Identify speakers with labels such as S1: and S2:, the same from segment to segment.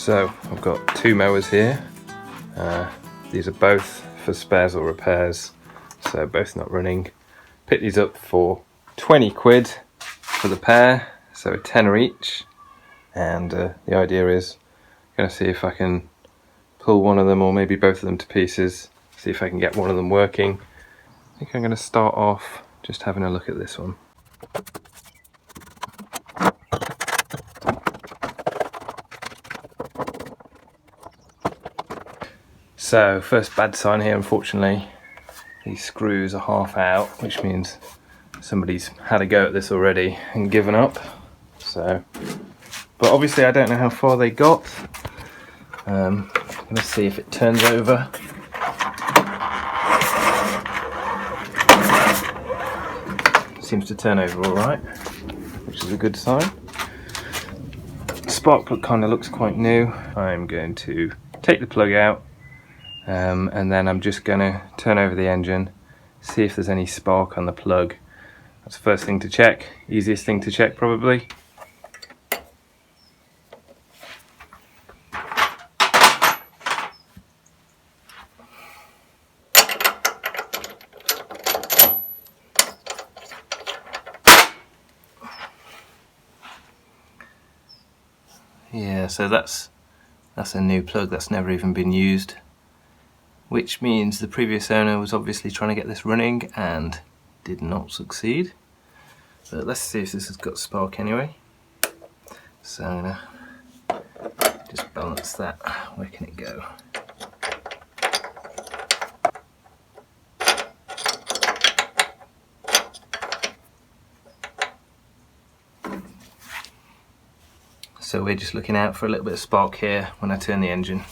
S1: So I've got two mowers here. These are both for spares or repairs, so both not running. Picked these up for 20 quid for the pair, so a tenner each. And the idea is I'm going to see if I can pull one of them or maybe both of them to pieces, see if I can get one of them working. I think I'm going to start off just having a look at this one. So first bad sign here, unfortunately, these screws are half out, which means somebody's had a go at this already and given up. So, but obviously I don't know how far they got. I'm going to see if it turns over. Seems to turn over all right, which is a good sign. Spark plug kind of looks quite new. I'm going to take the plug out. And then I'm just going to turn over the engine, see if there's any spark on the plug. That's the first thing to check, easiest thing to check probably. Yeah, so that's a new plug that's never even been used. Which means the previous owner was obviously trying to get this running and did not succeed. But let's see if this has got spark anyway. So I'm gonna just balance that. Where can it go? So we're just looking out for a little bit of spark here when I turn the engine.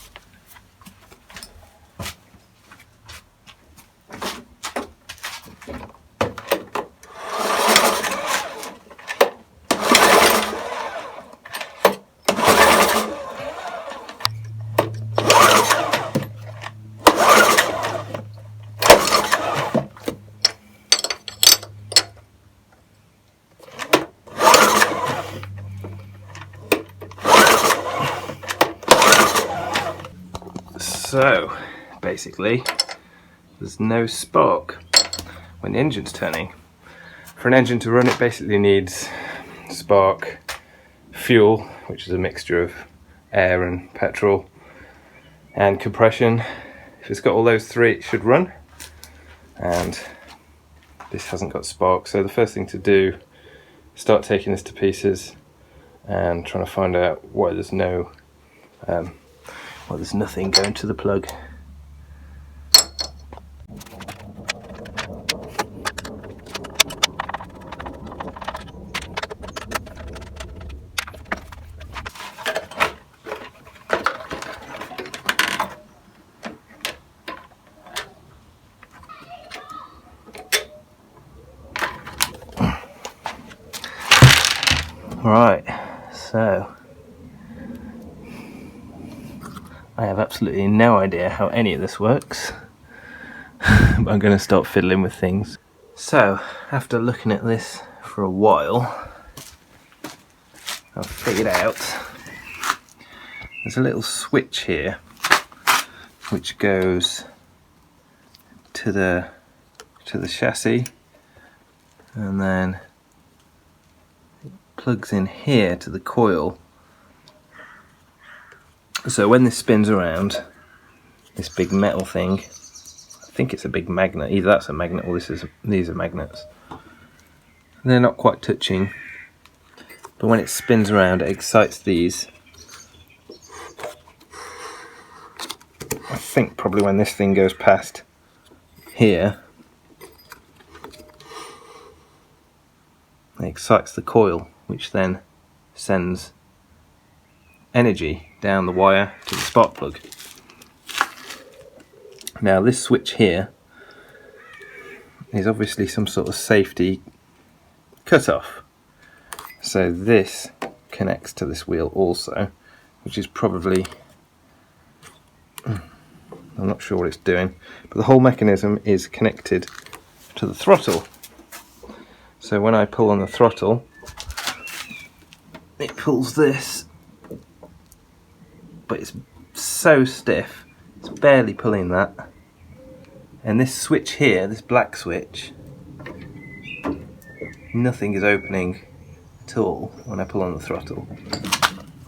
S1: So basically there's no spark when the engine's turning. For an engine to run, it basically needs spark, fuel, which is a mixture of air and petrol, and compression. If it's got all those three, it should run, and this hasn't got spark. So the first thing to do is start taking this to pieces and trying to find out why there's no well, there's nothing going to the plug. Right, so I have absolutely no idea how any of this works, but I'm going to start fiddling with things. So, after looking at this for a while, I've figured out there's a little switch here which goes to the chassis, and then it plugs in here to the coil. So when this spins around, this big metal thing, I think it's a big magnet, either that's a magnet or these are magnets. They're not quite touching, but when it spins around, it excites these. I think probably when this thing goes past here, it excites the coil, which then sends energy down the wire to the spark plug. Now this switch here is obviously some sort of safety cut-off, so this connects to this wheel also, which is probably, I'm not sure what it's doing, but the whole mechanism is connected to the throttle. So when I pull on the throttle, it pulls this but it's so stiff, it's barely pulling that. And this switch here, this black switch, nothing is opening at all when I pull on the throttle.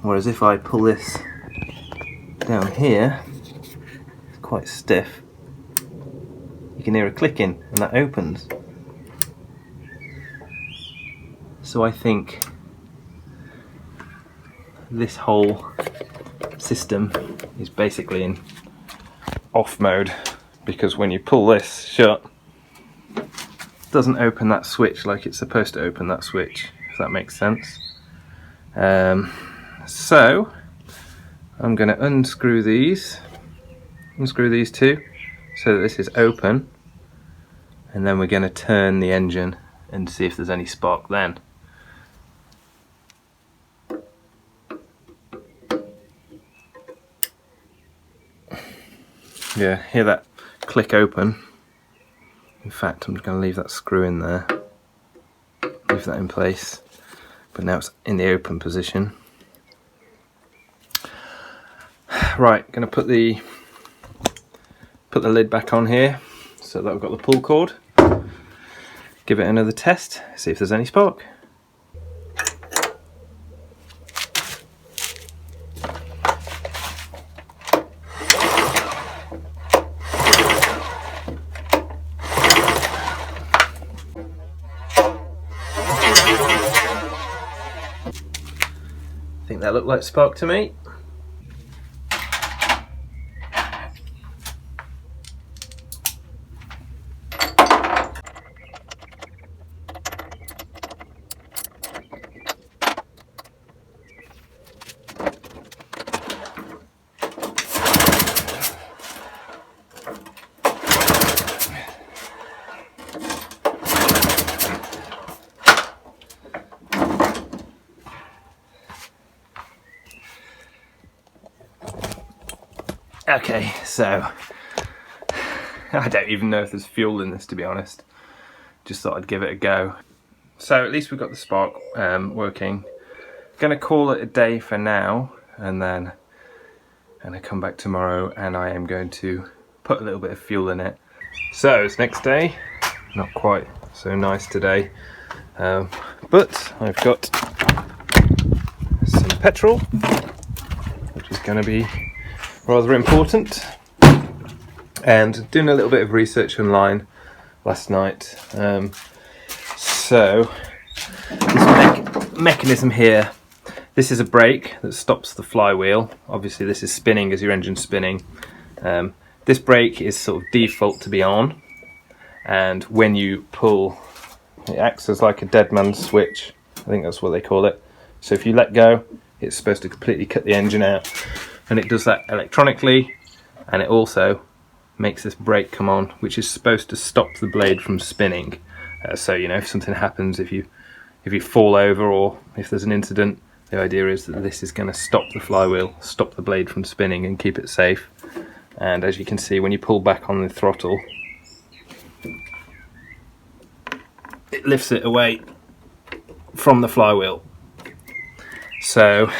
S1: Whereas if I pull this down here, it's quite stiff. You can hear a clicking and that opens. So I think this whole system is basically in off mode, because when you pull this shut, it doesn't open that switch like it's supposed to open that switch, if that makes sense. So I'm going to unscrew these two so that this is open, and then we're going to turn the engine and see if there's any spark then. Yeah, hear that click open. In fact, I'm just going to leave that screw in there, leave that in place, but now it's in the open position. Right, going to put the lid back on here so that I've got the pull cord. Give it another test, see if there's any spark. I think that looked like spark to me. Okay, so I don't even know if there's fuel in this, to be honest. Just thought I'd give it a go. So at least we've got the spark working. Gonna call it a day for now, and then I come back tomorrow and I am going to put a little bit of fuel in it. So it's next day, not quite so nice today, but I've got some petrol, which is going to be rather important, and doing a little bit of research online last night. So this mechanism here, this is a brake that stops the flywheel. Obviously this is spinning as your engine's spinning. This brake is sort of default to be on, and when you pull, it acts as like a dead man's switch. I think that's what they call it. So if you let go, it's supposed to completely cut the engine out. And it does that electronically, and it also makes this brake come on, which is supposed to stop the blade from spinning. So you know, if something happens, if you fall over or if there's an incident, the idea is that this is going to stop the flywheel, stop the blade from spinning and keep it safe. And as you can see, when you pull back on the throttle, it lifts it away from the flywheel. So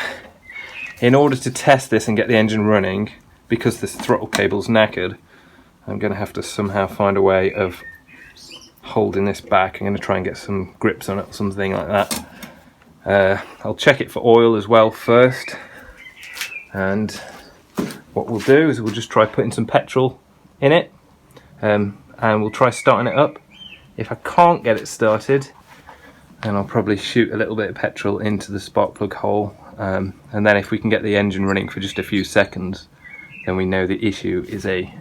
S1: in order to test this and get the engine running, because this throttle cable's knackered, I'm going to have to somehow find a way of holding this back. I'm going to try and get some grips on it or something like that. I'll check it for oil as well first, and what we'll do is we'll just try putting some petrol in it, and we'll try starting it up. If I can't get it started, then I'll probably shoot a little bit of petrol into the spark plug hole. And then if we can get the engine running for just a few seconds, then we know the issue is a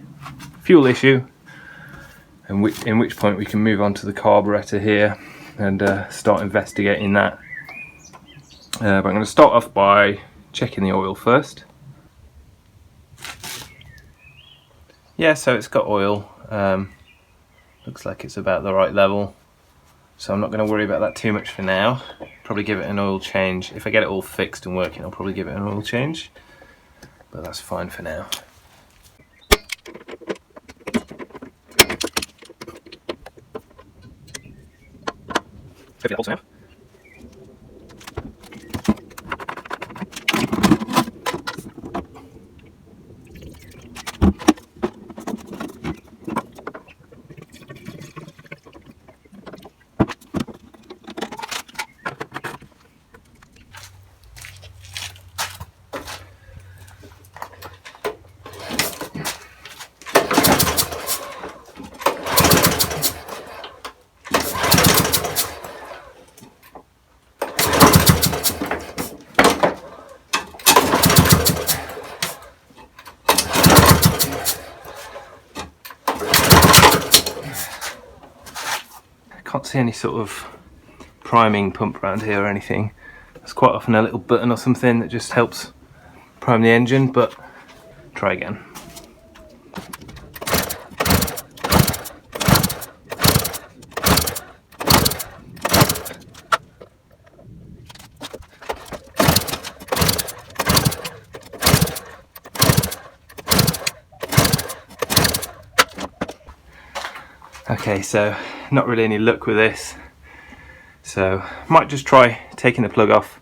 S1: fuel issue, and in which point we can move on to the carburetor here and start investigating that. But I'm going to start off by checking the oil first. Yeah, so it's got oil. Looks like it's about the right level. So I'm not going to worry about that too much for now. Probably give it an oil change. If I get it all fixed and working, I'll probably give it an oil change. But that's fine for now. Hopefully that holds now. see any sort of priming pump around here or anything. There's quite often a little button or something that just helps prime the engine, but try again. Okay, so not really any luck with this, so might just try taking the plug off,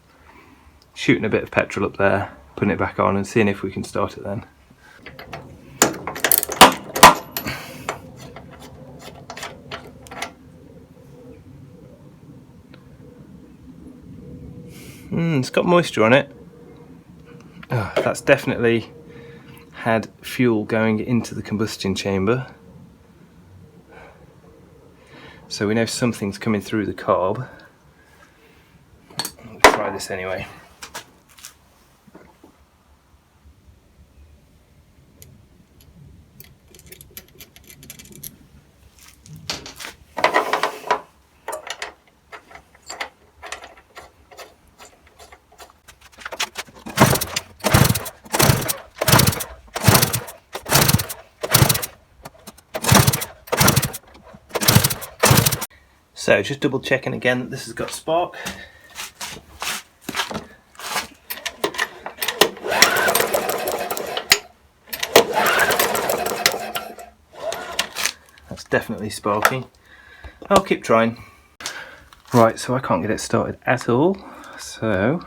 S1: shooting a bit of petrol up there, putting it back on and seeing if we can start it then. It's got moisture on it. Oh, that's definitely had fuel going into the combustion chamber. So we know something's coming through the carb. Let's try this anyway. So just double checking again that this has got spark. That's definitely sparking. I'll keep trying. Right, so I can't get it started at all, so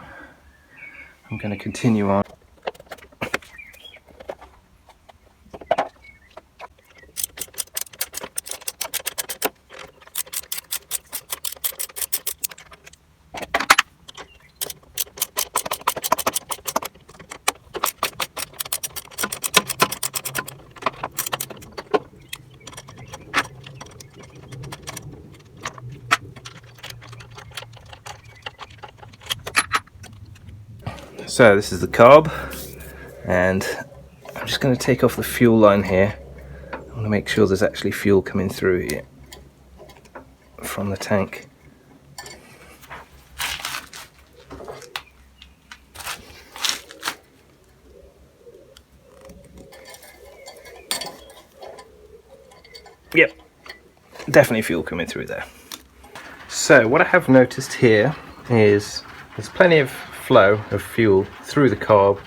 S1: I'm going to continue on. So this is the carb, and I'm just going to take off the fuel line here. I want to make sure there's actually fuel coming through here from the tank. Yep, definitely fuel coming through there. So what I have noticed here is there's plenty of flow of fuel through the carb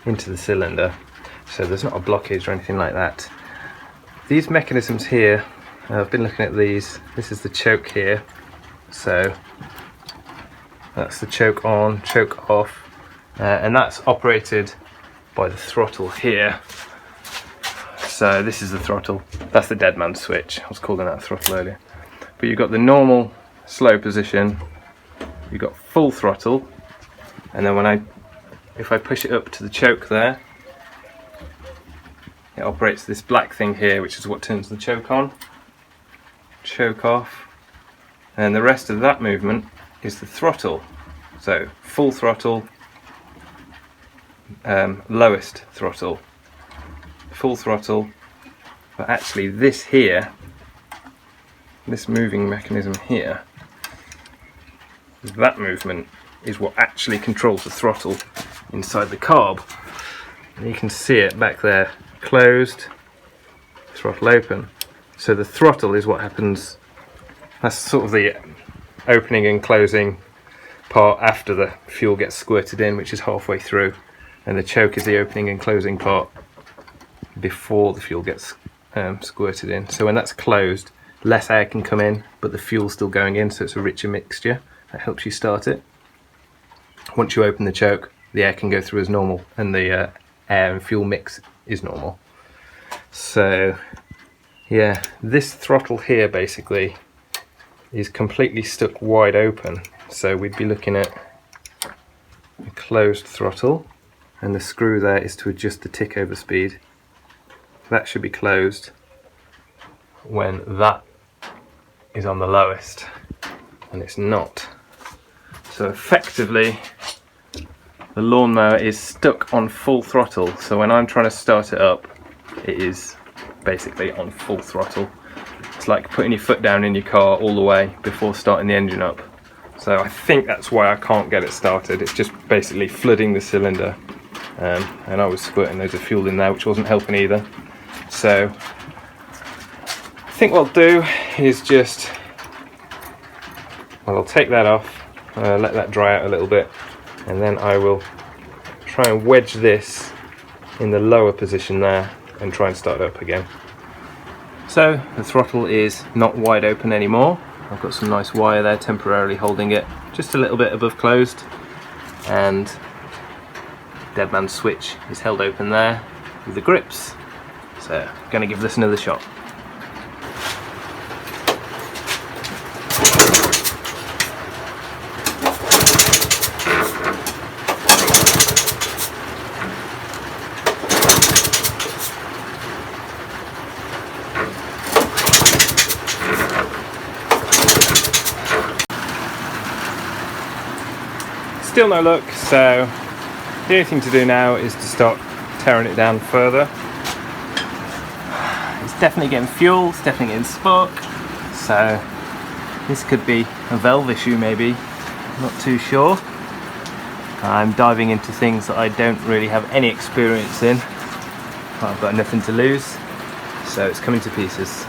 S1: into the cylinder, so there's not a blockage or anything like that. These mechanisms here, I've been looking at these. This is the choke here, so that's the choke on, choke off, and that's operated by the throttle here. So this is the throttle, that's the dead man switch. I was calling that a throttle earlier. But you've got the normal slow position, you've got full throttle, and then if I push it up to the choke there, it operates this black thing here, which is what turns the choke on, choke off, and the rest of that movement is the throttle. So full throttle, lowest throttle, full throttle, but actually this here, this moving mechanism here, that movement is what actually controls the throttle inside the carb. And you can see it back there, closed, throttle open. So the throttle is what happens, that's sort of the opening and closing part after the fuel gets squirted in, which is halfway through, and the choke is the opening and closing part before the fuel gets squirted in. So when that's closed, less air can come in, but the fuel's still going in, so it's a richer mixture. That helps you start it. Once you open the choke, the air can go through as normal, and the air and fuel mix is normal. So yeah, this throttle here basically is completely stuck wide open, so we'd be looking at a closed throttle, and the screw there is to adjust the tick over speed. That should be closed when that is on the lowest, and it's not. So effectively the lawnmower is stuck on full throttle, so when I'm trying to start it up, it is basically on full throttle. it's like putting your foot down in your car all the way before starting the engine up. So I think that's why I can't get it started. It's just basically flooding the cylinder, and I was squirting loads of fuel in there, which wasn't helping either. So I think what I'll do is just, well, I'll take that off, let that dry out a little bit, and then I will try and wedge this in the lower position there and try and start it up again. So the throttle is not wide open anymore. I've got some nice wire there temporarily holding it just a little bit above closed, and dead man's switch is held open there with the grips. So I'm going to give this another shot. Still no luck, so the only thing to do now is to start tearing it down further. It's definitely getting fuel, it's definitely getting spark, so this could be a valve issue maybe, not too sure. I'm diving into things that I don't really have any experience in. I've got nothing to lose, so it's coming to pieces.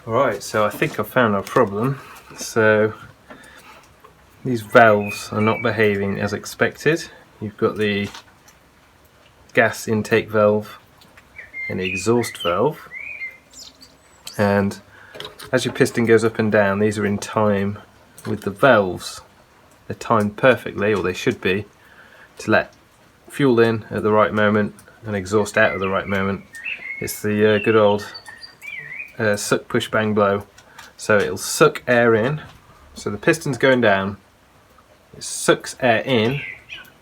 S1: Right, so I think I've found our problem. So these valves are not behaving as expected. You've got the gas intake valve and the exhaust valve, and as your piston goes up and down, these are in time with the valves. They're timed perfectly, or they should be, to let fuel in at the right moment and exhaust out at the right moment. It's the good old suck, push, bang, blow. So it'll suck air in, so the piston's going down, it sucks air in,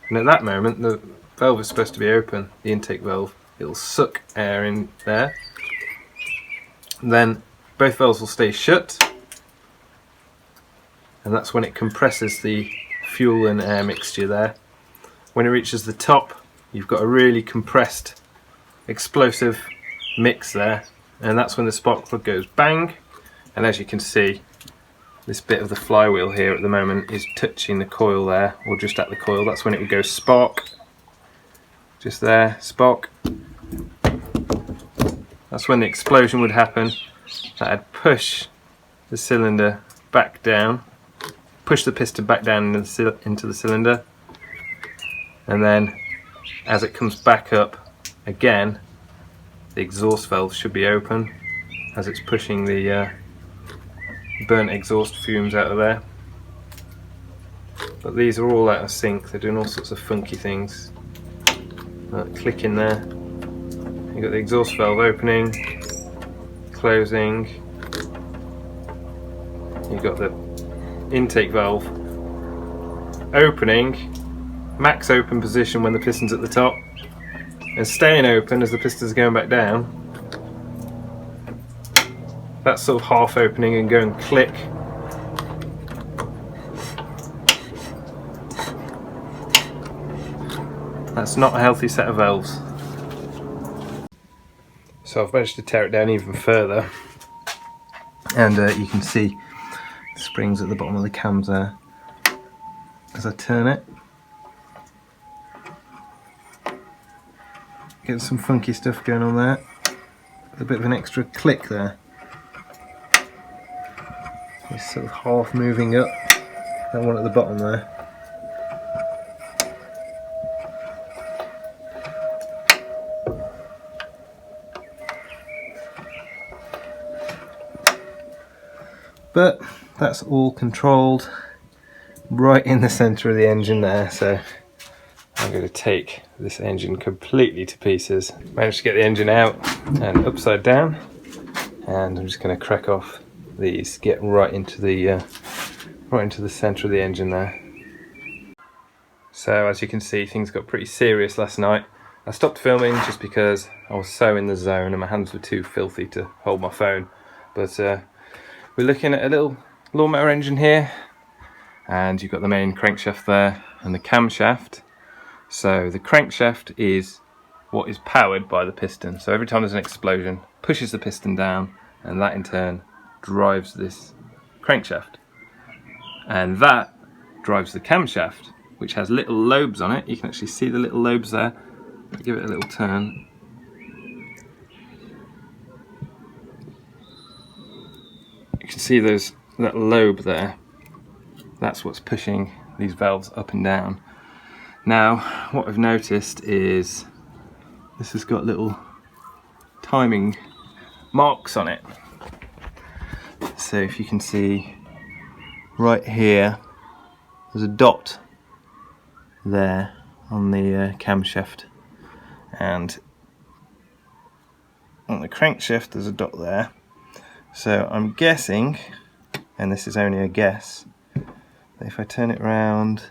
S1: and at that moment the valve is supposed to be open, the intake valve. It'll suck air in there, and then both valves will stay shut, and that's when it compresses the fuel and air mixture there. When it reaches the top, you've got a really compressed, explosive mix there, and that's when the spark plug goes bang. And as you can see, this bit of the flywheel here at the moment is touching the coil there, or just at the coil. That's when it would go spark, just there, spark. That's when the explosion would happen. That'd push the cylinder back down, push the piston back down into the cylinder, and then as it comes back up again, the exhaust valve should be open as it's pushing the burnt exhaust fumes out of there. But these are all out of sync, they're doing all sorts of funky things. Click in there, you've got the exhaust valve opening, closing, you've got the intake valve opening, max open position when the piston's at the top, and staying open as the piston's going back down. That's sort of half opening and going click. That's not a healthy set of valves. So I've managed to tear it down even further, and you can see the springs at the bottom of the cams there as I turn it. Get some funky stuff going on there. A bit of an extra click there. It's sort of half moving up. That one at the bottom there. but that's all controlled right in the center of the engine there. So I'm going to take this engine completely to pieces. Managed to get the engine out and upside down, and I'm just going to crack off these, get right into the center of the engine there. So as you can see, things got pretty serious last night. I stopped filming just because I was so in the zone and my hands were too filthy to hold my phone. But we're looking at a little lawnmower engine here, and you've got the main crankshaft there and the camshaft. So the crankshaft is what is powered by the piston. So every time there's an explosion, pushes the piston down, and that in turn drives this crankshaft. And that drives the camshaft, which has little lobes on it. You can actually see the little lobes there. Give it a little turn. You can see that lobe there. That's what's pushing these valves up and down. Now, what I've noticed is this has got little timing marks on it. So if you can see right here, there's a dot there on the camshaft, and on the crankshaft there's a dot there. So I'm guessing, and this is only a guess, that if I turn it around,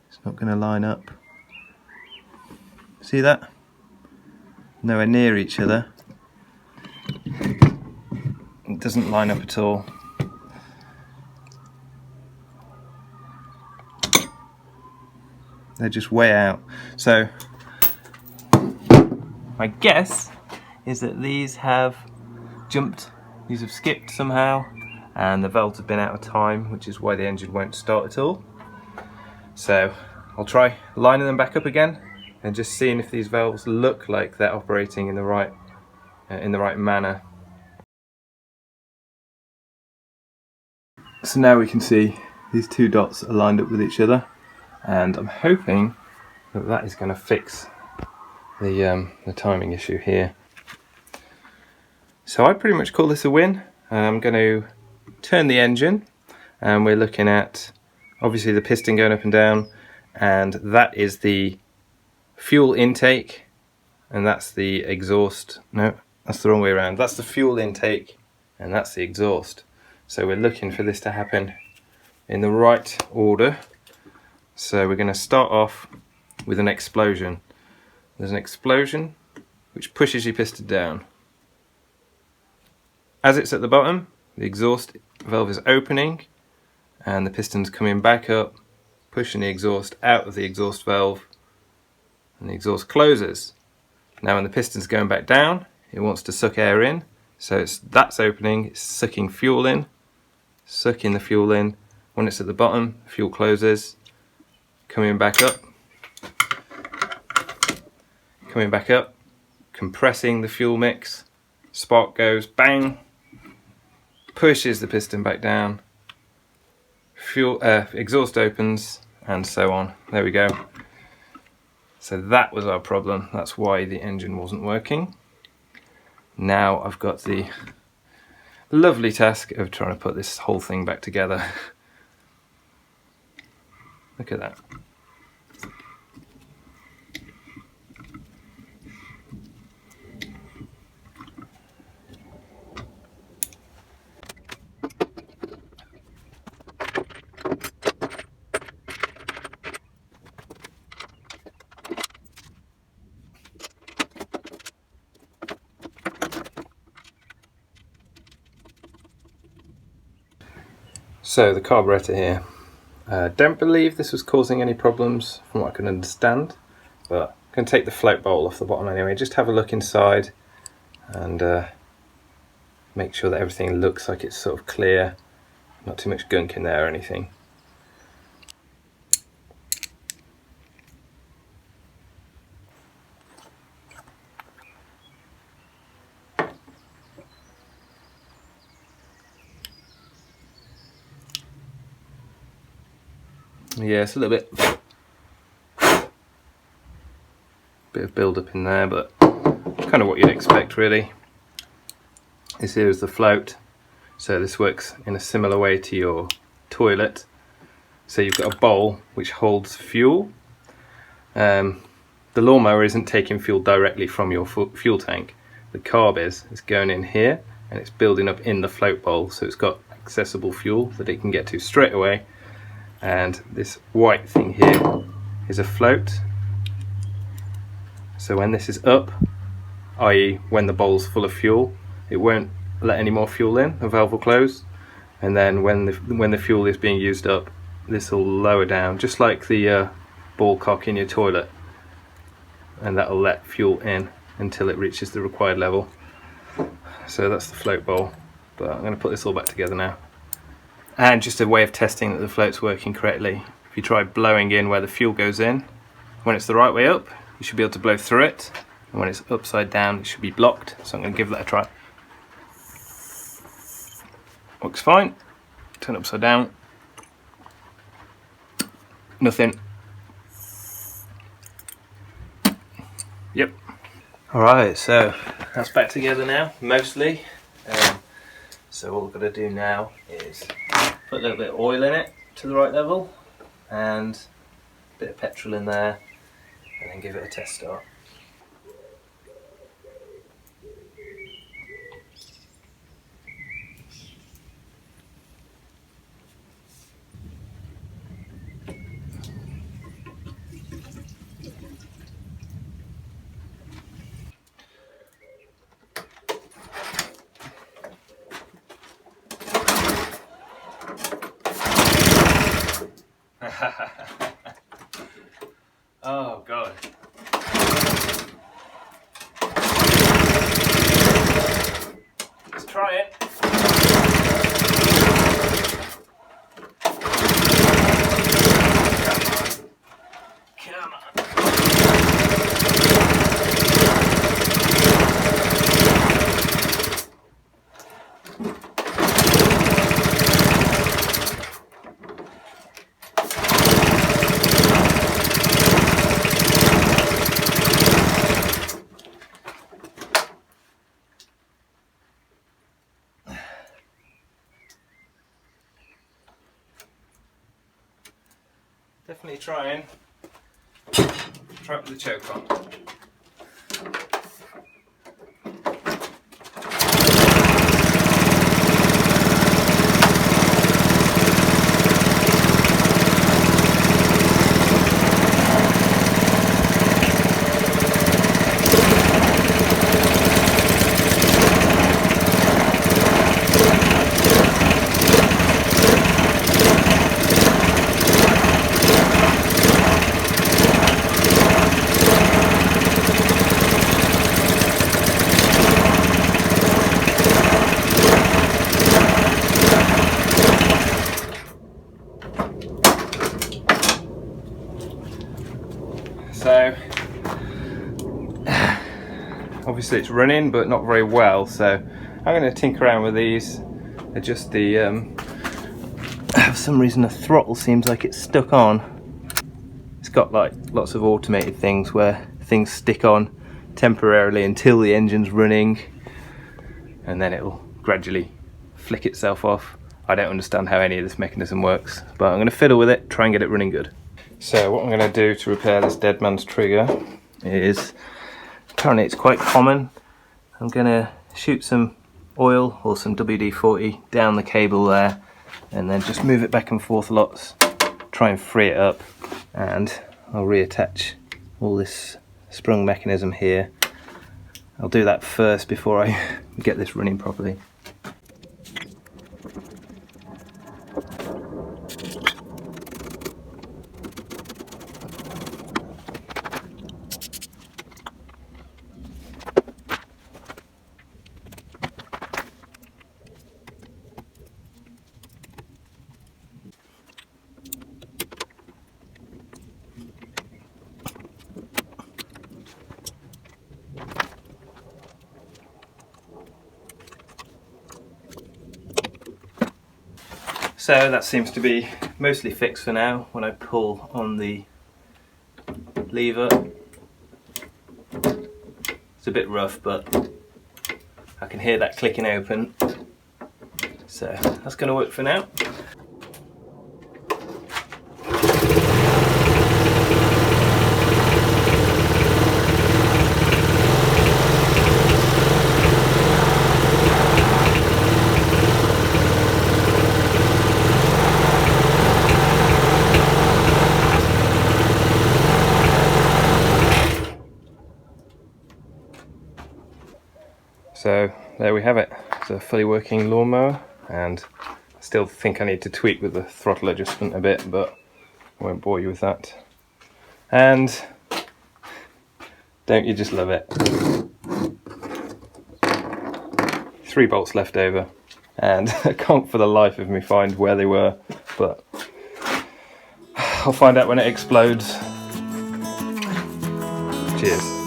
S1: it's not going to line up. See that? Nowhere near each other. It doesn't line up at all. They're just way out. So my guess is that these have jumped, these have skipped somehow, and the valves have been out of time, which is why the engine won't start at all. So I'll try lining them back up again and just seeing if these valves look like they're operating in the right manner. So now we can see these two dots are lined up with each other, and I'm hoping that that is going to fix the timing issue here. So I pretty much call this a win. I'm going to turn the engine, and we're looking at obviously the piston going up and down, and that is the fuel intake, and that's the exhaust. No, that's the wrong way around. That's the fuel intake, and that's the exhaust. So we're looking for this to happen in the right order. So we're going to start off with an explosion. There's an explosion which pushes your piston down. As it's at the bottom, the exhaust valve is opening and the piston's coming back up, pushing the exhaust out of the exhaust valve, and the exhaust closes. Now when the piston's going back down, it wants to suck air in, so that's opening, it's sucking fuel in, sucking the fuel in. When it's at the bottom, fuel closes, coming back up, compressing the fuel mix, spark goes bang, pushes the piston back down, exhaust opens, and so on. There we go. So that was our problem. That's why the engine wasn't working. Now I've got the lovely task of trying to put this whole thing back together. Look at that. So the carburetor here. Don't believe this was causing any problems from what I can understand, but I'm going to take the float bolt off the bottom anyway, just have a look inside and make sure that everything looks like it's sort of clear, not too much gunk in there or anything. Yeah, it's a little bit of build up in there, but kind of what you'd expect really. This here is the float. So this works in a similar way to your toilet. So you've got a bowl which holds fuel. The lawnmower isn't taking fuel directly from your fuel tank. The carb is. It's going in here and it's building up in the float bowl, so it's got accessible fuel that it can get to straight away. And this white thing here is a float. So when this is up, i.e. when the bowl's full of fuel, it won't let any more fuel in, the valve will close. And then when the fuel is being used up, this will lower down, just like the ball cock in your toilet, and that'll let fuel in until it reaches the required level. So that's the float bowl, but I'm going to put this all back together now. And just a way of testing that the float's working correctly, if you try blowing in where the fuel goes in, when it's the right way up, you should be able to blow through it, and when it's upside down, it should be blocked. So I'm going to give that a try. Works fine. Turn it upside down. Nothing. Yep. Alright, so that's back together now, mostly. So all we've got to do now is put a little bit of oil in it to the right level, and a bit of petrol in there, and then give it a test start. Oh god. Let's try it. Come on. Definitely trying. Try it with the choke on. So obviously it's running but not very well, so I'm going to tinker around with these, adjust the for some reason the throttle seems like it's stuck on. It's got like lots of automated things where things stick on temporarily until the engine's running, and then it'll gradually flick itself off. I don't understand how any of this mechanism works, but I'm going to fiddle with it, try and get it running good. So what I'm going to do to repair this dead man's trigger is, apparently it's quite common, I'm going to shoot some oil or some WD-40 down the cable there, and then just move it back and forth lots, try and free it up, and I'll reattach all this sprung mechanism here. I'll do that first before I get this running properly. So that seems to be mostly fixed for now. When I pull on the lever, it's a bit rough, but I can hear that clicking open. So that's going to work for now. So there we have it. It's a fully working lawnmower, and I still think I need to tweak with the throttle adjustment a bit, but I won't bore you with that. And don't you just love it? 3 bolts left over, and I can't for the life of me find where they were, but I'll find out when it explodes. Cheers.